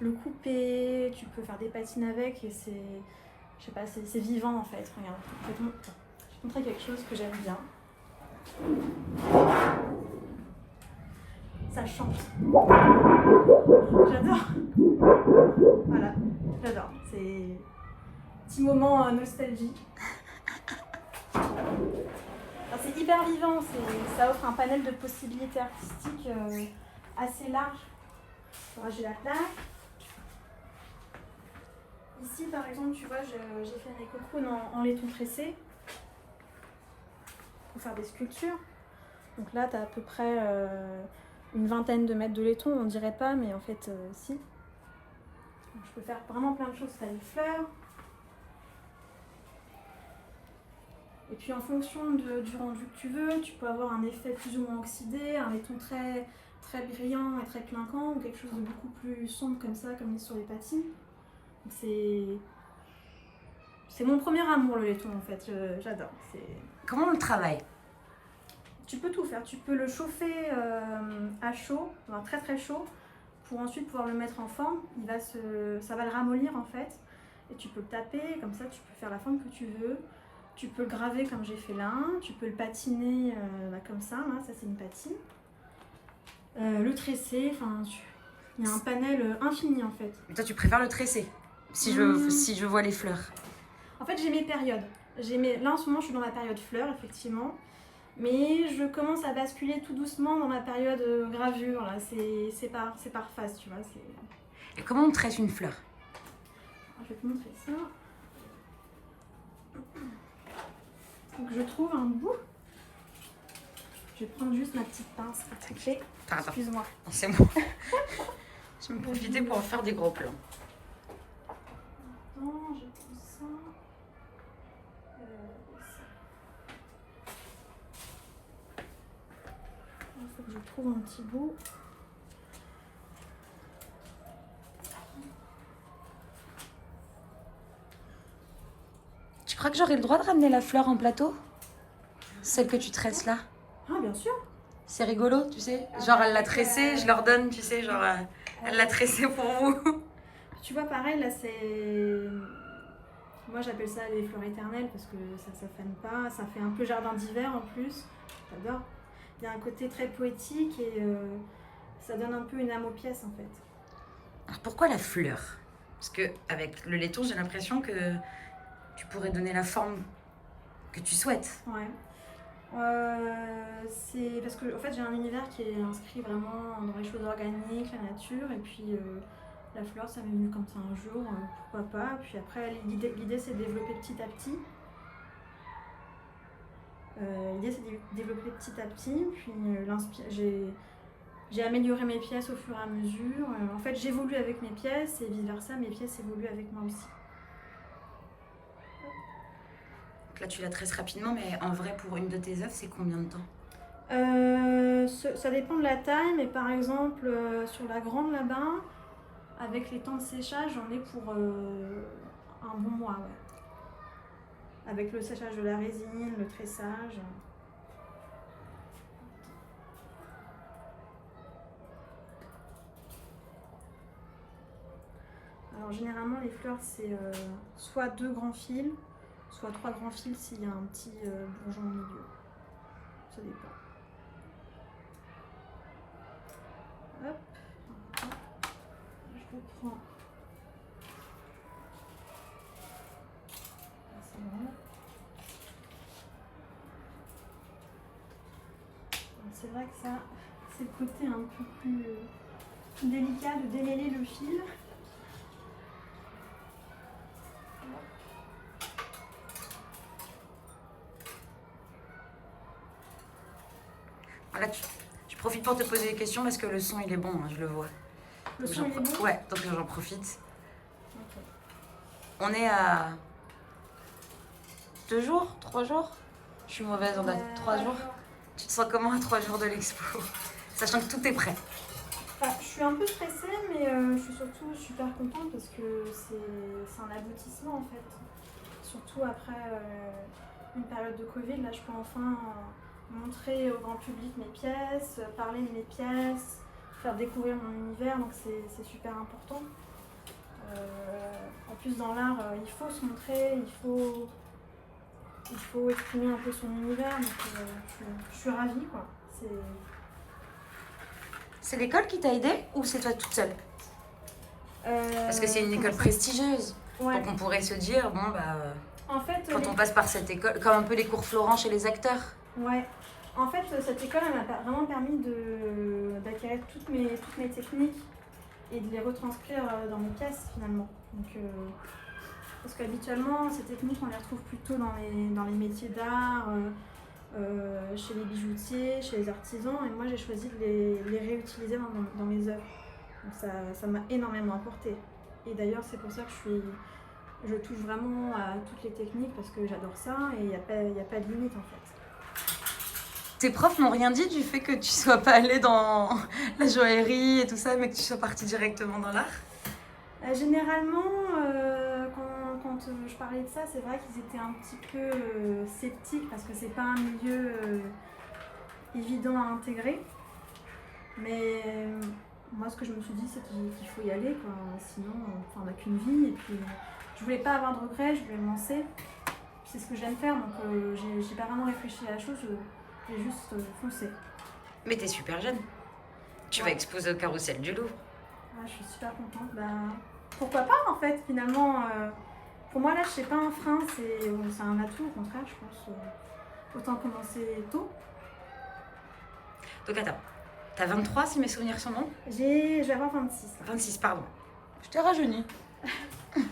le couper, tu peux faire des patines avec et c'est, je sais pas, c'est vivant en fait. Regarde, je vais te montrer quelque chose que j'aime bien. Ça chante. J'adore. Voilà, j'adore. C'est un petit moment nostalgie. Alors, c'est hyper vivant, ça offre un panel de possibilités artistiques assez large. Alors, j'ai la plaque. Ici, par exemple, tu vois, j'ai fait des cocoons en laiton tressé pour faire des sculptures. Donc là, tu as à peu près une vingtaine de mètres de laiton, on dirait pas, mais en fait, si. Donc, je peux faire vraiment plein de choses. Tu as des fleurs. Et puis en fonction du rendu que tu veux, tu peux avoir un effet plus ou moins oxydé, un laiton très, très brillant et très clinquant, ou quelque chose de beaucoup plus sombre comme ça, comme sur les patines. C'est mon premier amour, le laiton, en fait. J'adore. Comment on le travaille? Tu peux tout faire. Tu peux le chauffer à chaud, enfin, très très chaud, pour ensuite pouvoir le mettre en forme. Ça va le ramollir, en fait. Et tu peux le taper, comme ça, tu peux faire la forme que tu veux. Tu peux le graver comme j'ai fait là, tu peux le patiner comme ça c'est une patine. Le tresser, il y a un panel infini en fait. Mais toi tu préfères le tresser, si je vois les fleurs. En fait j'ai mes périodes. Là en ce moment je suis dans ma période fleurs effectivement, mais je commence à basculer tout doucement dans ma période gravure. Là. C'est par phase, tu vois. Et comment on tresse une fleur? Alors, je vais te montrer ça. Donc je trouve un bout. Je vais prendre juste ma petite pince pour tricher. Excuse-moi. C'est moi. Je vais me profiter pour en faire des gros plans. Attends, je prends ça. Il faut que je trouve un petit bout. Tu crois que j'aurai le droit de ramener la fleur en plateau? Celle que tu tresses là? Ah, bien sûr. C'est rigolo, tu sais. Genre, elle l'a tressée, je leur donne, tu sais, genre, elle l'a tressée pour vous. Tu vois, pareil, là, c'est... Moi, j'appelle ça les fleurs éternelles parce que ça fane pas. Ça fait un peu jardin d'hiver en plus. J'adore. Il y a un côté très poétique et ça donne un peu une âme aux pièces, en fait. Alors, pourquoi la fleur? Parce que avec le laiton, j'ai l'impression que tu pourrais donner la forme que tu souhaites. Ouais. C'est parce que en fait j'ai un univers qui est inscrit vraiment dans les choses organiques, la nature, et puis la fleur ça m'est venu comme ça un jour, pourquoi pas. Puis après l'idée c'est de développer petit à petit. Puis j'ai amélioré mes pièces au fur et à mesure. En fait j'évolue avec mes pièces et vice versa, mes pièces évoluent avec moi aussi. Donc là tu la tresses rapidement, mais en vrai pour une de tes œuvres c'est combien de temps? Ça dépend de la taille, mais par exemple sur la grande là-bas, avec les temps de séchage, j'en ai pour un bon mois. Ouais. Avec le séchage de la résine, le tressage. Alors généralement les fleurs c'est soit 2 grands fils, soit 3 grands fils s'il y a un petit bourgeon au milieu. Ça dépend. Hop. Je reprends. C'est bon. C'est vrai que ça, c'est le côté un peu plus délicat de démêler le fil. Là tu profites pour te poser des questions parce que le son il est bon, hein, je le vois. Le son il est bon? Ouais, donc j'en profite. Okay. On est à 2 jours, 3 jours? Je suis mauvaise, on a 3 jours. Tu te sens comment à 3 jours de l'expo? Sachant que tout est prêt. Je suis un peu stressée, mais je suis surtout super contente parce que c'est un aboutissement en fait. Surtout après une période de Covid, là je peux enfin montrer au grand public mes pièces, parler de mes pièces, faire découvrir mon univers, donc c'est super important. En plus, dans l'art, il faut se montrer, il faut exprimer un peu son univers, donc je suis ravie, quoi. C'est l'école qui t'a aidée ou c'est toi toute seule? Parce que c'est une école prestigieuse. Ouais. Donc on pourrait se dire, bon bah, En fait, quand on passe par cette école, comme un peu les cours Florent chez les acteurs. Ouais. En fait, cette école, elle m'a vraiment permis d'acquérir toutes mes techniques et de les retranscrire dans mes pièces, finalement. Donc, parce qu'habituellement, ces techniques, on les retrouve plutôt dans les métiers d'art, chez les bijoutiers, chez les artisans. Et moi, j'ai choisi de les réutiliser dans mes œuvres. Donc ça m'a énormément apporté. Et d'ailleurs, c'est pour ça que je touche vraiment à toutes les techniques parce que j'adore ça et il n'y a pas de limite, en fait. Tes profs n'ont rien dit du fait que tu sois pas allée dans la joaillerie et tout ça, mais que tu sois partie directement dans l'art? Généralement, quand je parlais de ça, c'est vrai qu'ils étaient un petit peu sceptiques parce que c'est pas un milieu évident à intégrer. Mais moi, ce que je me suis dit, c'est qu'il faut y aller, quoi. Sinon, on n'a qu'une vie. Et puis, je voulais pas avoir de regrets, je voulais me lancer. C'est ce que j'aime faire, donc j'ai pas vraiment réfléchi à la chose, j'ai juste foncé. Mais t'es super jeune. Tu vas exposer au Carrousel du Louvre. Je suis super contente. Pourquoi pas, en fait, finalement. Pour moi, là, je sais pas un frein, c'est un atout, au contraire, je pense. Autant commencer tôt. Donc attends, t'as 23 si mes souvenirs sont bons? Je vais avoir 26. 26, pardon. Je t'ai rajeuni.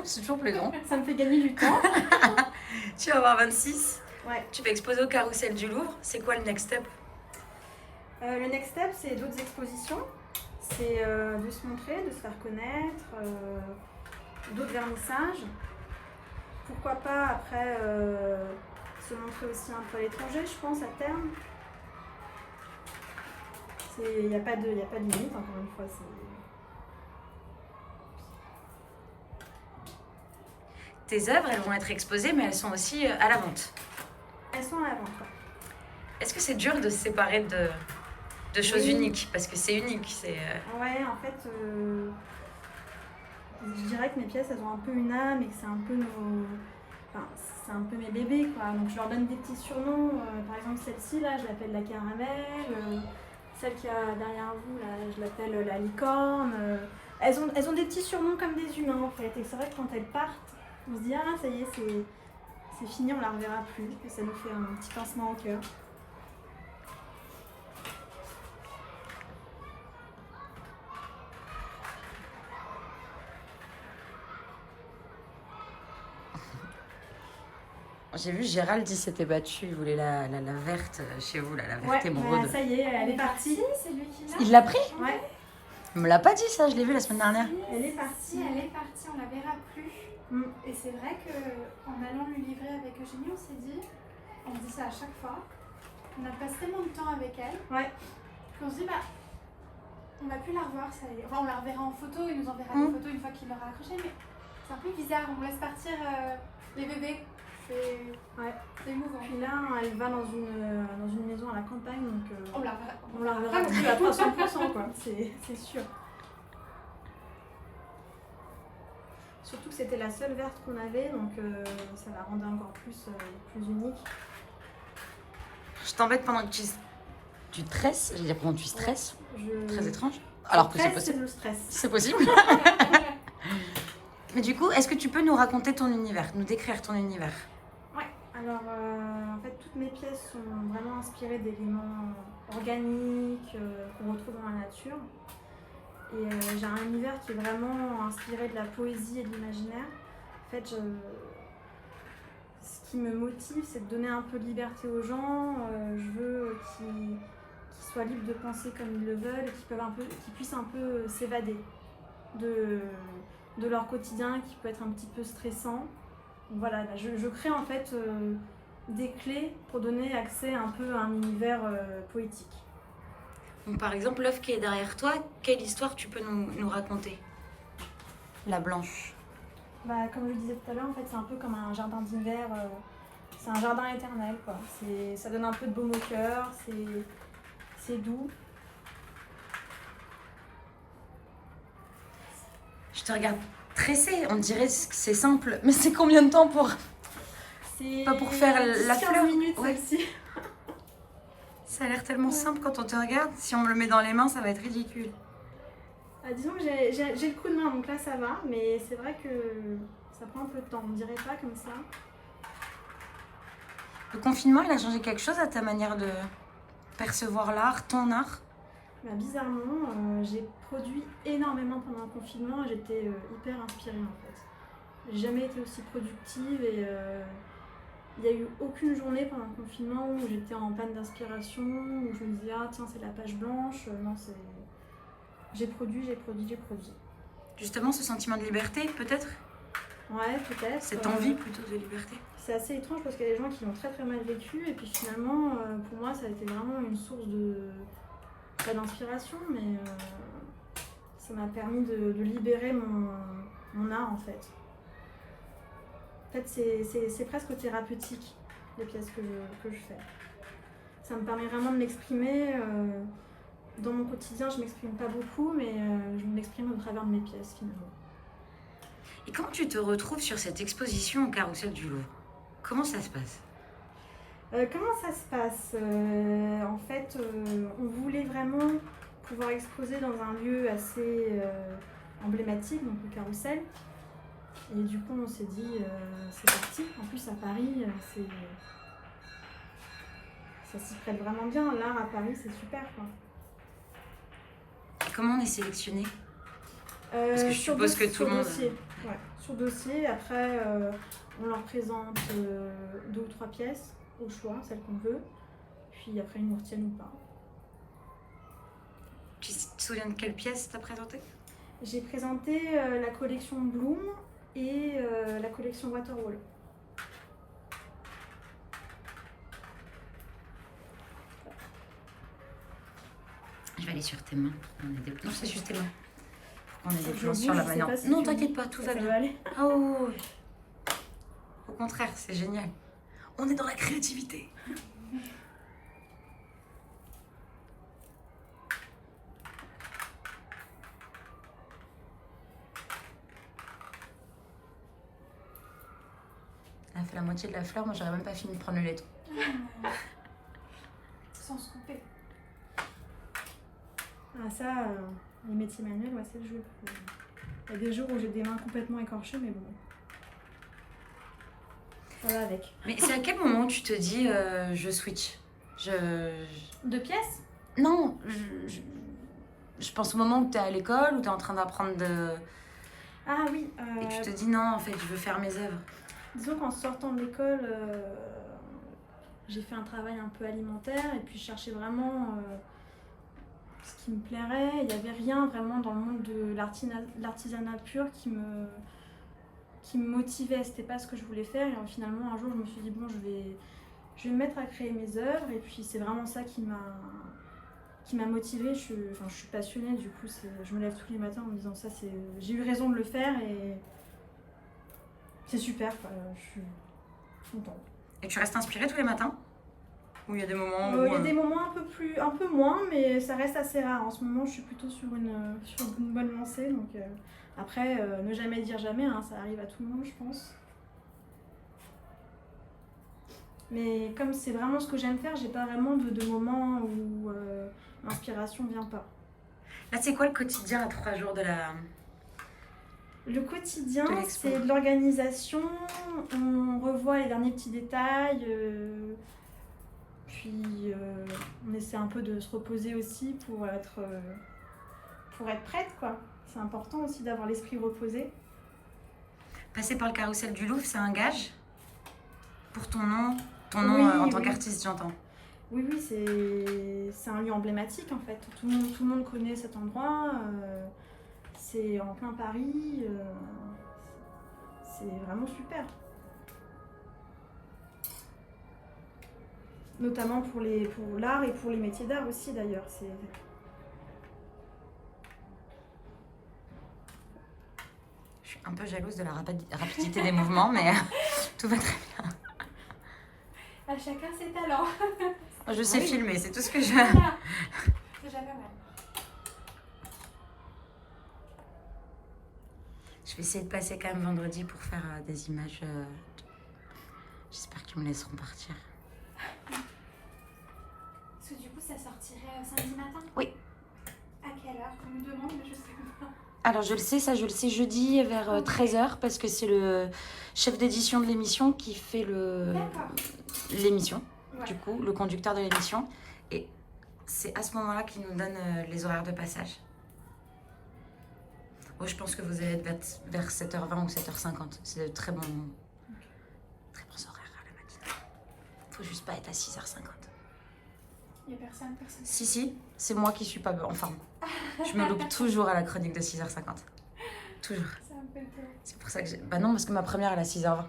C'est toujours plaisant. Ça me fait gagner du temps. Tu vas avoir 26. Ouais. Tu vas exposer au Carrousel du Louvre. C'est quoi le next step? Le next step, c'est d'autres expositions. C'est de se montrer, de se faire connaître, d'autres vernissages. Pourquoi pas après se montrer aussi un peu à l'étranger, je pense, à terme. Il n'y a pas de limite, encore une fois. Tes œuvres, elles vont être exposées, mais elles sont aussi à la vente. Elles sont à la vente, ouais. Est-ce que c'est dur de se séparer de choses uniques? Parce que c'est unique. Ouais, en fait, je dirais que mes pièces, elles ont un peu une âme et que c'est un peu c'est un peu mes bébés, quoi. Donc je leur donne des petits surnoms. Par exemple, celle-ci, là, je l'appelle la caramel. Celle qui a derrière vous, là, je l'appelle la licorne. Elles ont des petits surnoms comme des humains, en fait. Et c'est vrai que quand elles partent, on se dit, ah, ça y est, c'est fini, on la reverra plus. Et ça nous fait un petit pincement au cœur. J'ai vu Gérald, il s'était battu, il voulait la verte chez vous, la verte émeraude. Ça y est, elle est partie. C'est lui qui l'a. Il l'a pris? Ouais. Il me l'a pas dit ça, je l'ai vu la semaine dernière. Elle est partie, on la verra plus. Et c'est vrai qu'en allant lui livrer avec Eugénie, on se dit ça à chaque fois. On a passé tellement de temps avec elle. Ouais. Qu'on se dit, on va plus la revoir, ça y est. Enfin, on la reverra en photo, il nous enverra des photos une fois qu'il l'aura accroché, mais c'est un peu bizarre, on laisse partir les bébés. C'est émouvant. Puis là, elle va dans une maison à la campagne, donc on la reverra plus à 300%, quoi. C'est sûr. Surtout que c'était la seule verte qu'on avait, donc ça la rendait encore plus unique. Je t'embête pendant que tu tresses, je veux dire pendant que tu stresses. Très étrange. Alors que c'est possible. C'est le stress. C'est possible. Mais du coup, est-ce que tu peux nous raconter ton univers, nous décrire ton univers? Ouais, alors en fait toutes mes pièces sont vraiment inspirées d'éléments organiques qu'on retrouve dans la nature. Et j'ai un univers qui est vraiment inspiré de la poésie et de l'imaginaire. En fait, ce qui me motive, c'est de donner un peu de liberté aux gens. Je veux qu'ils soient libres de penser comme ils le veulent et qu'ils puissent un peu s'évader de leur quotidien qui peut être un petit peu stressant. Donc voilà, je crée en fait des clés pour donner accès un peu à un univers poétique. Donc, par exemple, l'œuvre qui est derrière toi, quelle histoire tu peux nous raconter? La blanche. Comme je le disais tout à l'heure, en fait, c'est un peu comme un jardin d'hiver. C'est un jardin éternel, quoi. Ça donne un peu de baume au cœur, c'est doux. Je te regarde tresser, on dirait que c'est simple, mais c'est combien de temps pour... C'est Pas pour faire la 15 fleur. minutes, Ouais. celle-ci. Ça a l'air tellement simple quand on te regarde. Si on me le met dans les mains, ça va être ridicule. Disons que j'ai le coup de main, donc là ça va, mais c'est vrai que ça prend un peu de temps, on dirait pas comme ça. Le confinement, il a changé quelque chose à ta manière de percevoir l'art, ton art? Bah, bizarrement, j'ai produit énormément pendant le confinement et j'étais hyper inspirée en fait. J'ai jamais été aussi productive et il n'y a eu aucune journée pendant le confinement où j'étais en panne d'inspiration, où je me disais ah tiens c'est la page blanche, non c'est... J'ai produit. Justement, ce sentiment de liberté, peut-être? Ouais, peut-être. Cette envie plutôt de liberté. C'est assez étrange parce qu'il y a des gens qui l'ont très très mal vécu et puis finalement pour moi ça a été vraiment une source de... pas d'inspiration mais ça m'a permis de libérer mon art en fait. En fait c'est presque thérapeutique les pièces que je fais. Ça me permet vraiment de m'exprimer. Dans mon quotidien je m'exprime pas beaucoup mais je m'exprime au travers de mes pièces finalement. Et comment tu te retrouves sur cette exposition au Carrousel du Louvre? Comment ça se passe? Comment ça se passe? En fait, on voulait vraiment pouvoir exposer dans un lieu assez emblématique, donc le Carrousel. Et du coup, on s'est dit, c'est parti. En plus, à Paris, ça s'y prête vraiment bien. L'art à Paris, c'est super, quoi. Et comment on est sélectionné? Parce que je suppose que tout le monde... Dossier. Ouais, sur dossier. Après, on leur présente 2 ou 3 pièces au choix, celles qu'on veut. Puis après, ils nous retiennent ou pas. Tu te souviens de quelle pièce t'as présenté? J'ai présenté la collection Bloom et la collection Waterwall. Je vais aller sur tes mains pour qu'on ait des plans. Non, c'est juste tes mains. Pour qu'on ait des Je plans bouge, sur la je sais manière. pas si Non, tu- t'inquiète pas, tout va Ça bien. va aller. Oh, au contraire, c'est génial. On est dans la créativité. Elle a fait la moitié de la fleur, moi j'aurais même pas fini de prendre le laiton. Sans se couper. Ah ça, les métiers manuels, ouais, c'est le jeu. Il y a des jours où j'ai des mains complètement écorchées, mais bon. Ça va avec. Mais c'est à quel moment tu te dis je switch? 2 pièces? Non, je pense au moment où t'es à l'école, où t'es en train d'apprendre de... Ah oui. Et tu te dis non, en fait, je veux faire mes œuvres. Disons qu'en sortant de l'école, j'ai fait un travail un peu alimentaire et puis je cherchais vraiment ce qui me plairait. Il n'y avait rien vraiment dans le monde de l'artisanat pur qui me motivait. C'était pas ce que je voulais faire et finalement un jour je me suis dit bon, je vais me mettre à créer mes œuvres et puis c'est vraiment ça qui m'a motivée. Je suis passionnée, du coup je me lève tous les matins en me disant ça, j'ai eu raison de le faire et c'est super, quoi. Je suis contente. Et tu restes inspirée tous les matins? Ou il y a des moments où... Il y a des moments un peu moins, mais ça reste assez rare. En ce moment, je suis plutôt sur une bonne lancée. Donc, après, ne jamais dire jamais, hein, ça arrive à tout le monde, je pense. Mais comme c'est vraiment ce que j'aime faire, j'ai pas vraiment de moments où l'inspiration vient pas. Là, c'est quoi le quotidien à 3 jours de la... Le quotidien, De l'expo. c'est de l'organisation. On revoit les derniers petits détails. Puis on essaie un peu de se reposer aussi pour être prête, quoi. C'est important aussi d'avoir l'esprit reposé. Passer par le Carrousel du Louvre, c'est un gage pour ton nom Oui, en tant oui. qu'artiste, j'entends. Oui, c'est un lieu emblématique en fait. Tout le monde connaît cet endroit. C'est en plein Paris. C'est vraiment super. Notamment pour l'art et pour les métiers d'art aussi d'ailleurs. Je suis un peu jalouse de la rapidité des mouvements, mais tout va très bien. À chacun ses talents. Je sais Ah oui. filmer, c'est tout ce que je... Voilà. C'est déjà pas mal. Je vais essayer de passer quand même vendredi pour faire des images. J'espère qu'ils me laisseront partir. Parce que du coup, ça sortirait samedi matin? Oui. À quelle heure? On me demande, mais je sais pas. Alors je le sais, ça je le sais jeudi vers 13h parce que c'est le chef d'édition de l'émission qui fait l'émission, Ouais. du coup, le conducteur de l'émission. Et c'est à ce moment-là qu'il nous donne les horaires de passage. Oh, je pense que vous allez être vers 7h20 ou 7h50. C'est de très bons horaires à la matinée. Faut juste pas être à 6h50. Il n'y a personne. Si, c'est moi qui suis pas en forme. Je me loupe toujours à la chronique de 6h50. Toujours. C'est un peu tôt. C'est pour ça que j'ai... Bah non, parce que ma première, elle est à 6h20.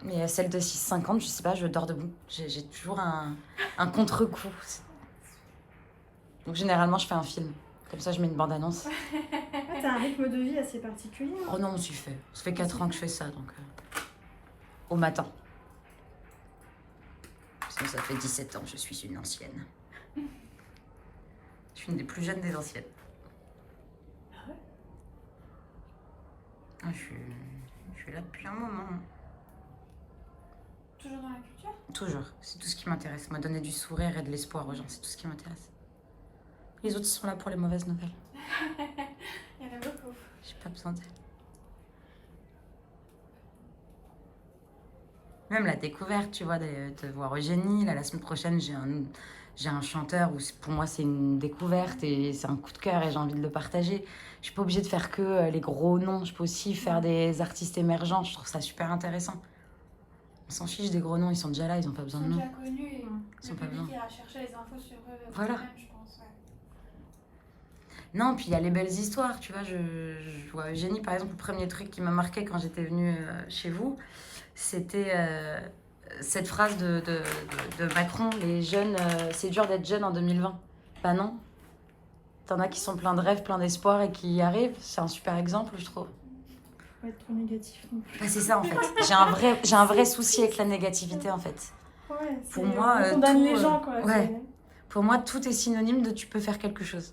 Mais celle de 6h50, je sais pas, je dors debout. J'ai toujours un contre-coup. Donc généralement, je fais un film. Comme ça, je mets une bande-annonce. T'as un rythme de vie assez particulier. Oh non, on s'y fait. Ça fait 4 ans que je fais ça, donc... Au matin. Sinon, ça fait 17 ans, je suis une ancienne. Je suis une des plus jeunes des anciennes. Ah ouais? Ah, je suis là depuis un moment. Toujours dans la culture? Toujours. C'est tout ce qui m'intéresse. Moi, donner du sourire et de l'espoir aux gens, c'est tout ce qui m'intéresse. Les autres, ils sont là pour les mauvaises nouvelles. Il y en a beaucoup. J'ai pas besoin d'elles. Même la découverte, tu vois, de voir Eugénie. Là, la semaine prochaine, j'ai un chanteur où pour moi, c'est une découverte et c'est un coup de cœur et j'ai envie de le partager. Je suis pas obligée de faire que les gros noms. Je peux aussi faire des artistes émergents. Je trouve ça super intéressant. On s'en fiche des gros noms, ils sont déjà là, ils ont pas besoin de Ils sont nous. déjà connus et Ils sont le pas public besoin. ira chercher les infos sur eux. Voilà. Même, je pense, ouais. Non, puis il y a les belles histoires, tu vois. Je vois Eugénie, par exemple, le premier truc qui m'a marqué quand j'étais venue chez vous, c'était cette phrase de Macron, les jeunes, c'est dur d'être jeune en 2020. Bah non. T'en as qui sont pleins de rêves, pleins d'espoir et qui y arrivent. C'est un super exemple, je trouve. Faut pas être trop négatif non plus. Bah, c'est ça, en fait. J'ai un vrai souci avec la négativité, en fait. Ouais, Pour moi, on condamne tout, les gens, quoi. ouais. Pour moi, tout est synonyme de tu peux faire quelque chose.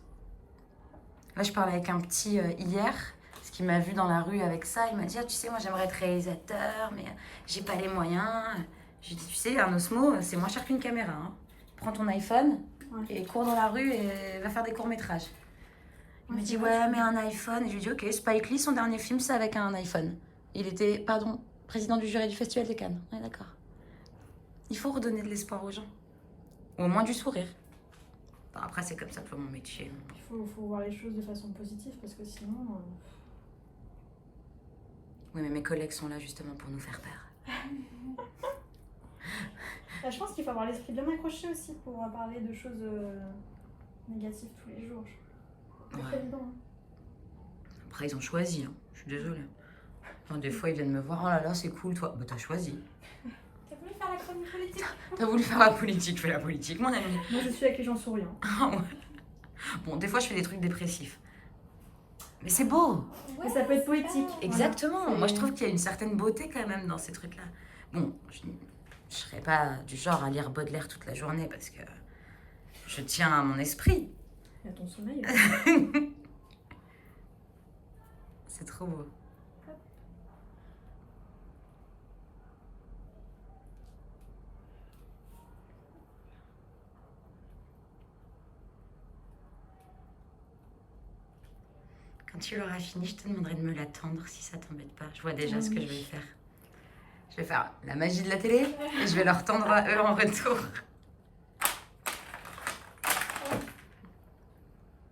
Là, je parlais avec un petit hier, parce qu'il m'a vu dans la rue avec ça. Il m'a dit, ah, tu sais, moi, j'aimerais être réalisateur, mais j'ai pas les moyens. J'ai dit, tu sais, un Osmo, c'est moins cher qu'une caméra. Hein. Prends ton iPhone et cours dans la rue et va faire des courts-métrages. Il m'a dit, ouais, mais un iPhone. Et je lui ai dit, ok, Spike Lee, son dernier film, c'est avec un iPhone. Il était, président du jury du Festival de Cannes. Ouais, d'accord. Il faut redonner de l'espoir aux gens. Ou au moins du sourire. Bon, après, c'est comme ça pour mon métier. Il faut voir les choses de façon positive parce que sinon. Oui, mais mes collègues sont là justement pour nous faire peur. Je pense qu'il faut avoir l'esprit bien accroché aussi pour parler de choses négatives tous les jours. C'est pas évident. Hein. Après, ils ont choisi, hein. Je suis désolée. Enfin, des fois, ils viennent me voir, oh là là, c'est cool, toi. Bah, t'as choisi. T'as voulu faire la chronique politique? T'as voulu faire la politique, fais la politique, mon ami. Moi, je suis avec les gens souriants. Bon, des fois, je fais des trucs dépressifs. Mais c'est beau. Mais ça peut être poétique. Exactement. Voilà. Moi, je trouve qu'il y a une certaine beauté quand même dans ces trucs-là. Bon, je serais pas du genre à lire Baudelaire toute la journée parce que je tiens à mon esprit. Il y a ton sommeil. C'est trop beau. Quand tu l'auras fini, je te demanderai de me l'attendre si ça t'embête pas. Je vois déjà ce que je vais faire. Je vais faire la magie de la télé et je vais leur tendre à eux en retour.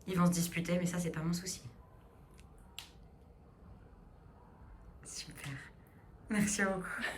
Ils vont se disputer, mais ça, c'est pas mon souci. Super. Merci beaucoup.